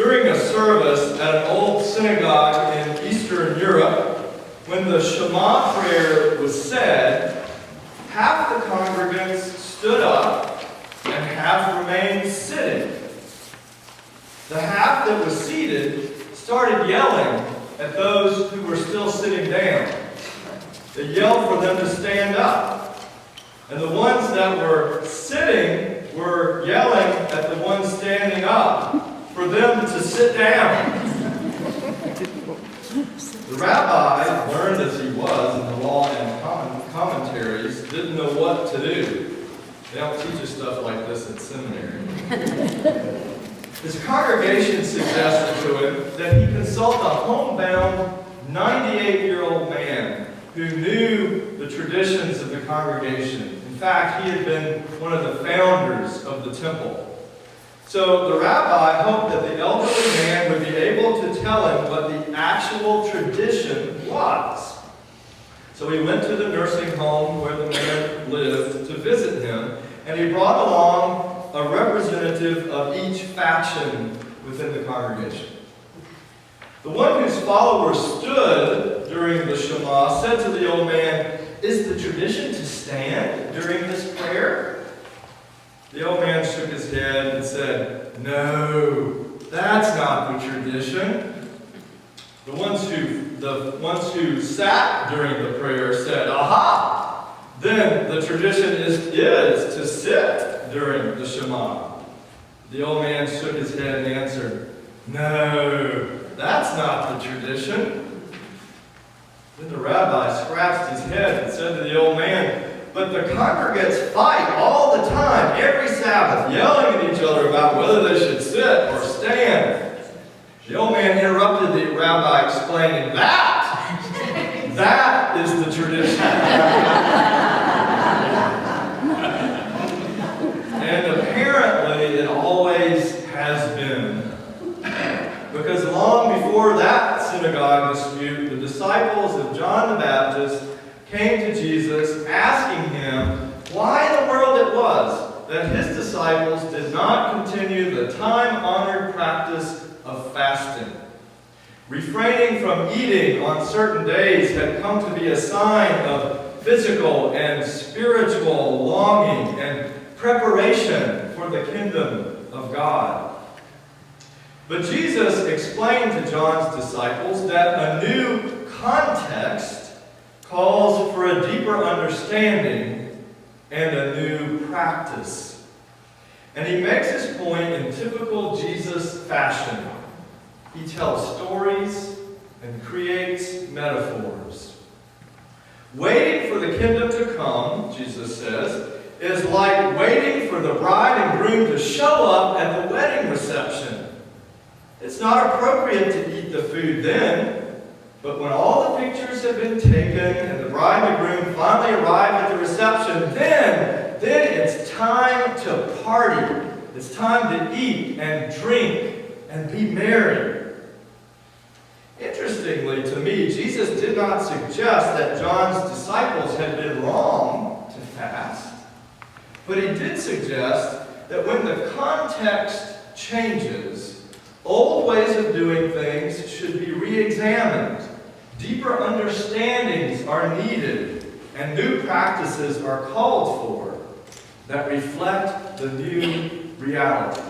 During a service at an old synagogue in Eastern Europe, when the Shema prayer was said, half the congregants stood up and half remained sitting. The half that was seated started yelling at those who were still sitting down. They yelled for them to stand up. And the ones that were sitting were yelling at the ones standing up for them to sit down. The rabbi, learned as he was in the law and commentaries, didn't know what to do. They don't teach us stuff like this at seminary. His congregation suggested to him that he consult a homebound 98-year-old man who knew the traditions of the congregation. In fact, he had been one of the founders of the temple. So the rabbi hoped that the elderly man would be able to tell him what the actual tradition was. So he went to the nursing home where the man lived to visit him, and he brought along a representative of each faction within the congregation. The one whose followers stood during the Shema said to the old man, "Is the tradition to stand during this prayer?" The old man shook his head and said, "No, that's not the tradition." The ones who sat during the prayer said, "Aha! Then the tradition is to sit during the Shema." The old man shook his head and answered, "No, that's not the tradition." Then the rabbi scratched his head and said to the old man, "But the congregants fight all the time, every Sabbath, yelling at each other about whether they should sit or stand." The old man interrupted the rabbi, explaining, That is the tradition." And apparently it always has been. Because long before that synagogue dispute, the disciples of John the Baptist came to Jesus asking him why in the world it was that his disciples did not continue the time-honored practice of fasting. Refraining from eating on certain days had come to be a sign of physical and spiritual longing and preparation for the kingdom of God. But Jesus explained to John's disciples that a new context calls for a deeper understanding and a new practice. And he makes his point in typical Jesus fashion. He tells stories and creates metaphors. Waiting for the kingdom to come, Jesus says, is like waiting for the bride and groom to show up at the wedding reception. It's not appropriate to eat the food then, but when all the pictures have been taken and the bride and groom finally arrive at the reception, then it's time to party. It's time to eat and drink and be merry. Interestingly to me, Jesus did not suggest that John's disciples had been wrong to fast, but he did suggest that when the context changes, old ways of doing things should be re-examined. Deeper understandings are needed, and new practices are called for that reflect the new reality.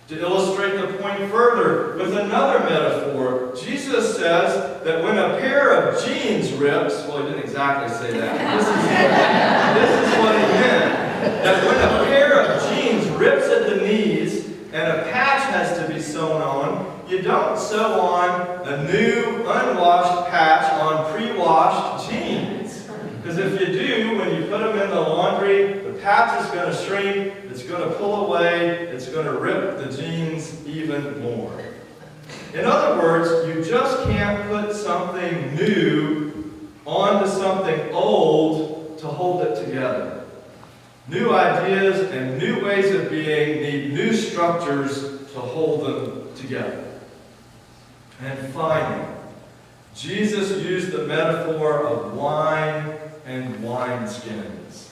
To illustrate the point further with another metaphor, Jesus says that when a pair of jeans rips, well, he didn't exactly say that. This is what he meant. That when a pair of jeans rips at the knees and a patch has to be sewn on, you don't sew on a new, unwashed patch on pre-washed jeans. Because if you do, when you put them in the laundry, the patch is going to shrink, it's going to pull away, it's going to rip the jeans even more. In other words, you just can't put something new onto something old to hold it together. New ideas and new ways of being need new structures to hold them together. And finally, Jesus used the metaphor of wine and wineskins.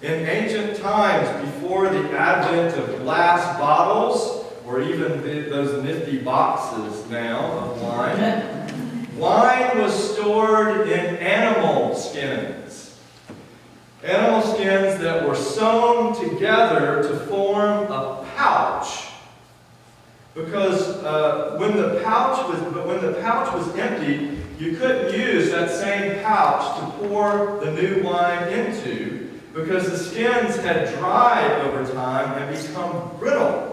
In ancient times, before the advent of glass bottles, or even those nifty boxes now of wine. Wine was stored in animal skins. Animal skins that were sewn together to form a pouch. Because when the pouch was empty, you couldn't use that same pouch to pour the new wine into, because the skins had dried over time and become brittle.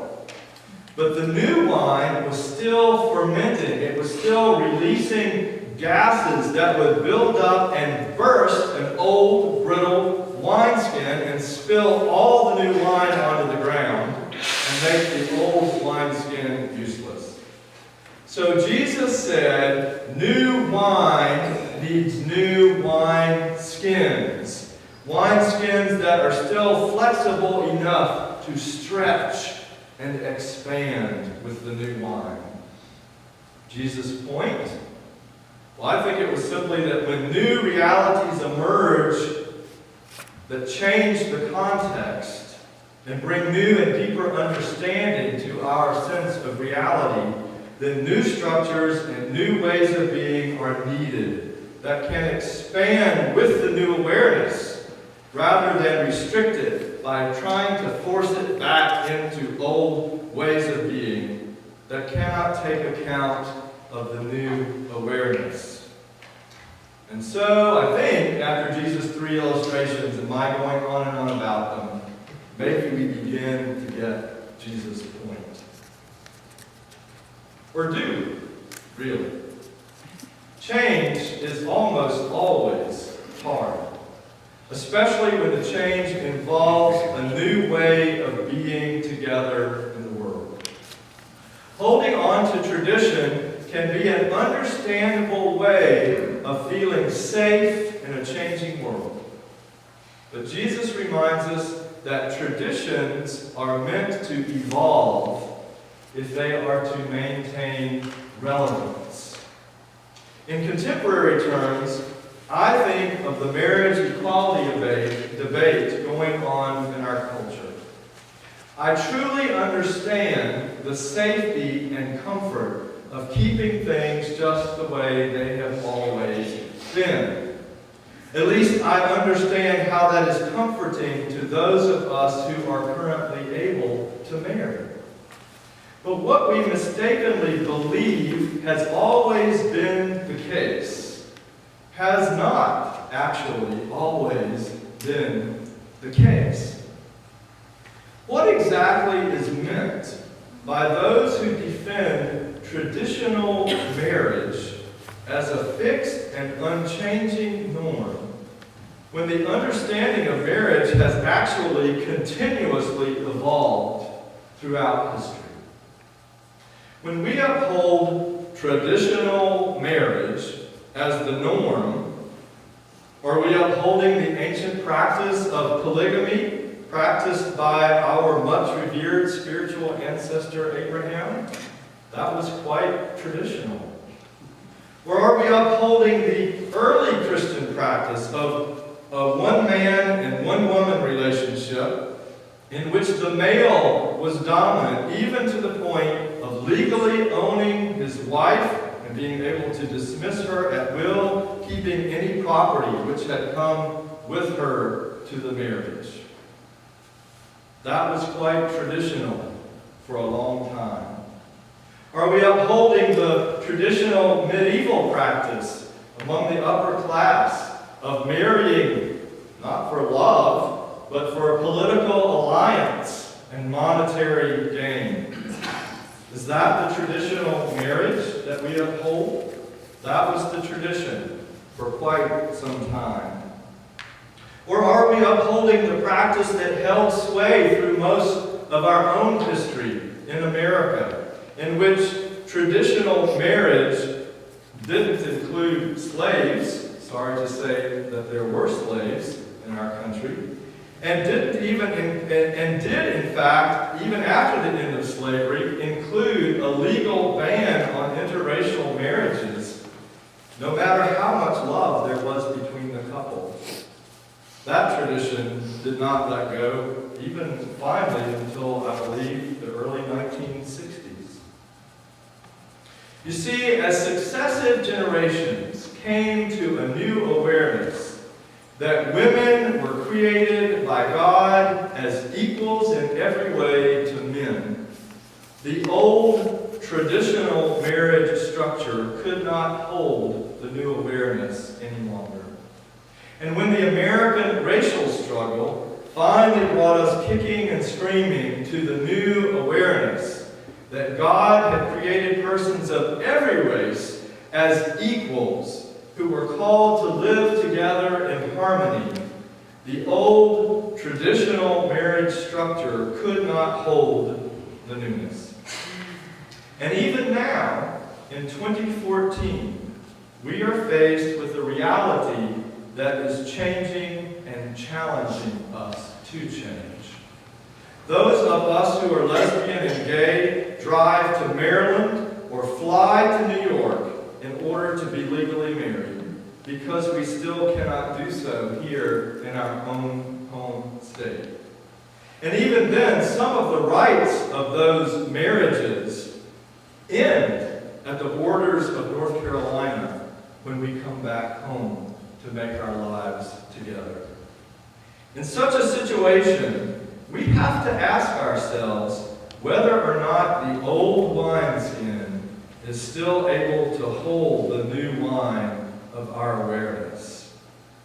But the new wine was still fermenting. It was still releasing gases that would build up and burst an old, brittle wineskin and spill all the new wine onto the ground and make the old wineskin useless. So Jesus said, new wine needs new wine skins. Wine skins that are still flexible enough to stretch and expand with the new wine. Jesus' point? Well, I think it was simply that when new realities emerge that change the context and bring new and deeper understanding to our sense of reality, then new structures and new ways of being are needed that can expand with the new awareness rather than restrict it by trying to force it back into old ways of being that cannot take account of the new awareness. And so I think after Jesus' 3 illustrations and my going on and on about them, maybe we begin to get Jesus' point. Or do we, really? Change is almost always hard, especially when the change involves a new way of being together in the world. Holding on to tradition can be an understandable way of feeling safe in a changing world. But Jesus reminds us that traditions are meant to evolve if they are to maintain relevance. In contemporary terms, I think of the marriage equality debate going on in our culture. I truly understand the safety and comfort of keeping things just the way they have always been. At least I understand how that is comforting to those of us who are currently able to marry. But what we mistakenly believe has always been the case has not actually always been the case. What exactly is meant by those who defend traditional marriage as a fixed and unchanging norm when the understanding of marriage has actually continuously evolved throughout history? When we uphold traditional marriage as the norm, are we upholding the ancient practice of polygamy practiced by our much revered spiritual ancestor Abraham? That was quite traditional. Or are we upholding the early Christian practice of a one-man and one-woman relationship in which the male was dominant, even to the point of legally owning his wife and being able to dismiss her at will, keeping any property which had come with her to the marriage? That was quite traditional for a long time. Are we upholding the traditional medieval practice among the upper class of marrying, not for love, but for a political alliance and monetary gain? Is that the traditional marriage that we uphold? That was the tradition for quite some time. Or are we upholding the practice that held sway through most of our own history in America, in which traditional marriage didn't include slaves? Sorry to say that there were slaves in our country. And did in fact, even after the end of slavery, include a legal ban on interracial marriages, no matter how much love there was between the couple. That tradition did not let go, even finally until, I believe, the early 1960s. You see, as successive generations came to a new awareness that women were created by God as equals in every way to men, the old traditional marriage structure could not hold the new awareness any longer. And when the American racial struggle finally brought us kicking and screaming to the new awareness that God had created persons of every race as equals who were called to live together in harmony, the old traditional marriage structure could not hold the newness. And even now, in 2014, we are faced with a reality that is changing and challenging us to change. Those of us who are lesbian and gay drive to Maryland or fly to New York in order to be legally married because we still cannot do so here in our own home state. And even then, some of the rights of those marriages end at the borders of North Carolina when we come back home to make our lives together. In such a situation, we have to ask ourselves whether or not the old wineskin is still able to hold the new wine of our awareness.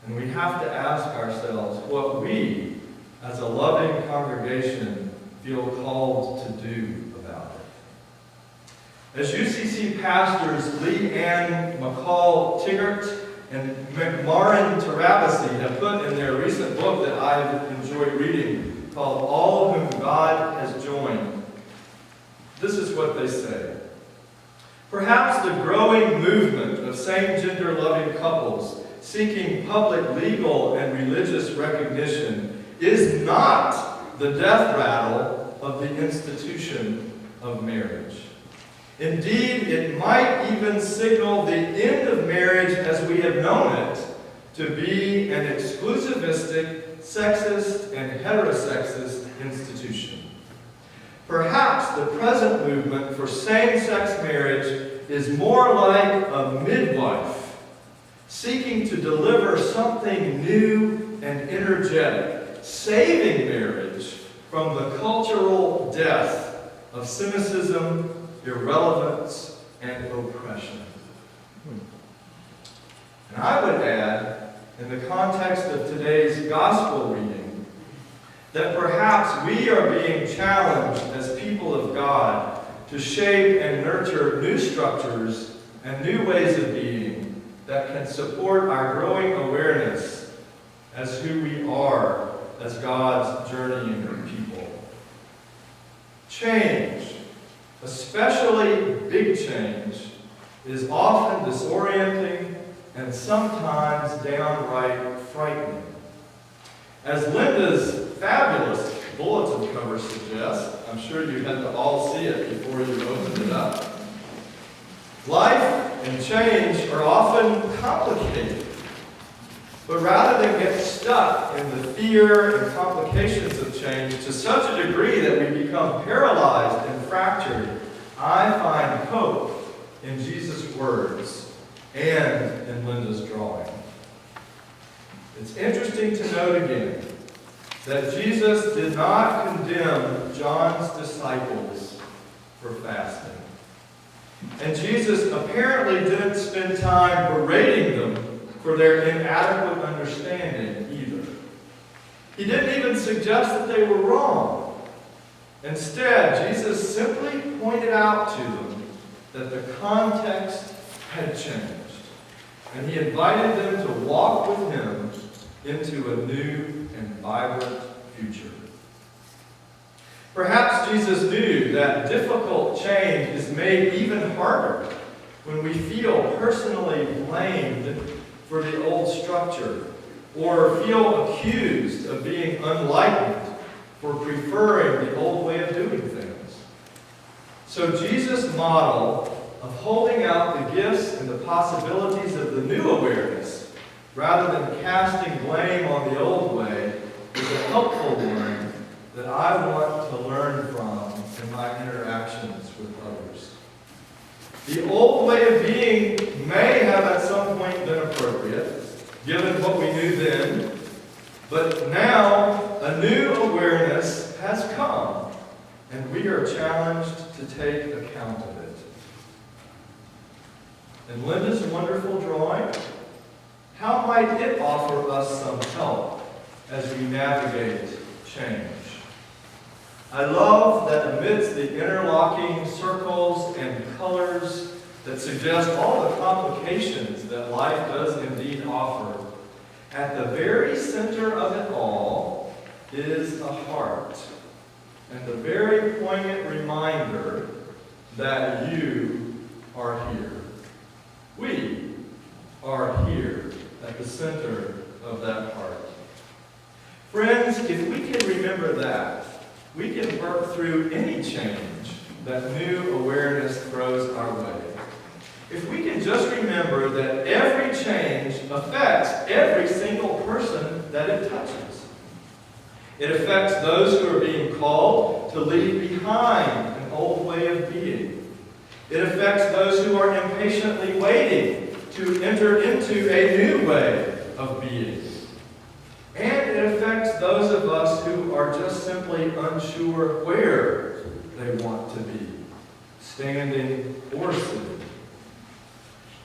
And we have to ask ourselves what we, as a loving congregation, feel called to do about it. As UCC pastors Lee Ann McCall Tiggart and McMarrin Tarabasi have put in their recent book that I've enjoyed reading, called All Whom God Has Joined, this is what they say. Perhaps the growing movement of same-gender loving couples seeking public legal and religious recognition is not the death rattle of the institution of marriage. Indeed, it might even signal the end of marriage as we have known it to be an exclusivistic, sexist, and heterosexist institution. Perhaps the present movement for same-sex marriage is more like a midwife seeking to deliver something new and energetic, saving marriage from the cultural death of cynicism, irrelevance, and oppression. And I would add, in the context of today's gospel reading, that perhaps we are being challenged as people of God to shape and nurture new structures and new ways of being that can support our growing awareness as who we are as God's journeying people. Change, especially big change, is often disorienting and sometimes downright frightening. As Linda's fabulous bulletin cover suggests, I'm sure you had to all see it before you opened it up, life and change are often complicated. But rather than get stuck in the fear and complications of change to such a degree that we become paralyzed and fractured, I find hope in Jesus' words and in Linda's drawing. It's interesting to note again that Jesus did not condemn John's disciples for fasting. And Jesus apparently didn't spend time berating them for their inadequate understanding either. He didn't even suggest that they were wrong. Instead, Jesus simply pointed out to them that the context had changed. And he invited them to walk with him into a new and vibrant future. Perhaps Jesus knew that difficult change is made even harder when we feel personally blamed for the old structure or feel accused of being unenlightened for preferring the old way of doing things. So Jesus' model of holding out the gifts and the possibilities of the new awareness, rather than casting blame on the old way, is a helpful one that I want to learn from in my interactions with others. The old way of being may have at some point been appropriate, given what we knew then, but now a new awareness has come, and we are challenged to take account of it. And Linda's wonderful drawing, how might it offer us some help as we navigate change? I love that amidst the interlocking circles and colors that suggest all the complications that life does indeed offer, at the very center of it all is a heart, and the very poignant reminder that you are here. We are here at the center of that heart. Friends, if we can remember that, we can work through any change that new awareness throws our way. If we can just remember that every change affects every single person that it touches. It affects those who are being called to leave behind an old way of being. It affects those who are impatiently waiting to enter into a new way of being. And it affects those of us who are just simply unsure where they want to be, standing or sitting.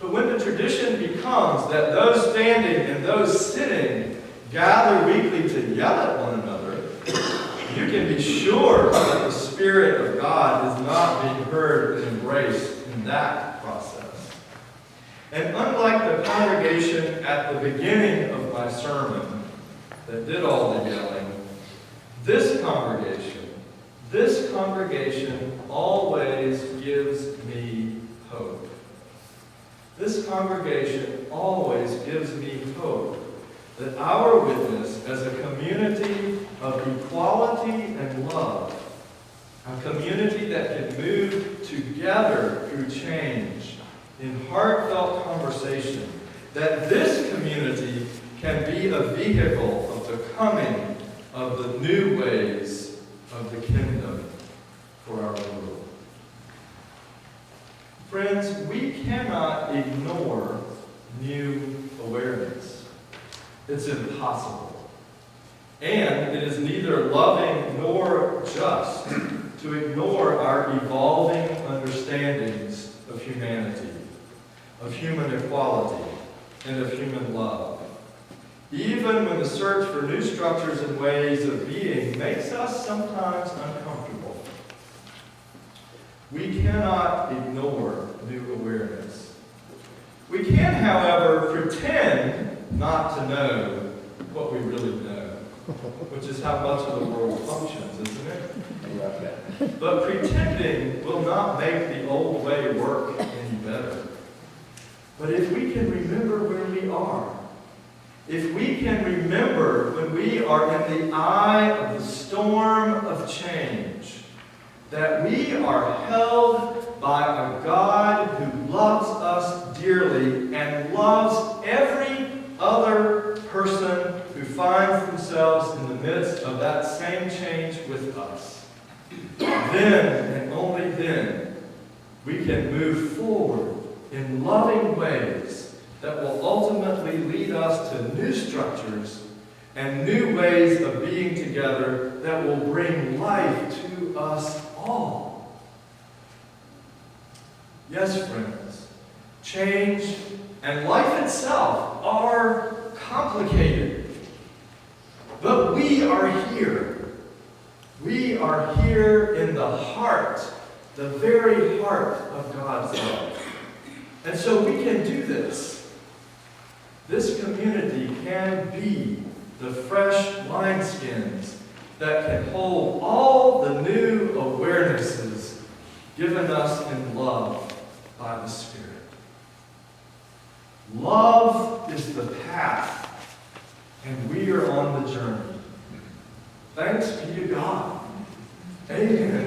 But when the tradition becomes that those standing and those sitting gather weekly to yell at one another, you can be sure that the Spirit of God is not being heard and embraced in that process. And unlike the congregation at the beginning of my sermon that did all the yelling, this congregation always gives me hope. This congregation always gives me hope that our witness as a community of equality and love, a community that can move together through change in heartfelt conversation, that this community can be a vehicle of the coming of the new ways of the kingdom for our world. Friends, we cannot ignore new awareness. It's impossible. And it is neither loving nor just to ignore our evolving understandings of humanity, of human equality, and of human love. Even when the search for new structures and ways of being makes us sometimes uncomfortable. We cannot ignore new awareness. We can, however, pretend not to know what we really know, which is how much of the world functions, isn't it? But pretending will not make the old way work any better. But if we can remember where we are, if we can remember when we are in the eye of the storm of change, that we are held by a God who loves us dearly and loves every other person who finds themselves in the midst of that same change with us, then and only then we can move forward in loving ways that will ultimately lead us to new structures and new ways of being together that will bring life to us all. Yes, friends, change and life itself are complicated. But we are here. We are here in the heart, the very heart of God's love. And so we can do this. This community can be the fresh wineskins that can hold all the new awarenesses given us in love by the Spirit. Love is the path, and we are on the journey. Thanks be to God. Amen.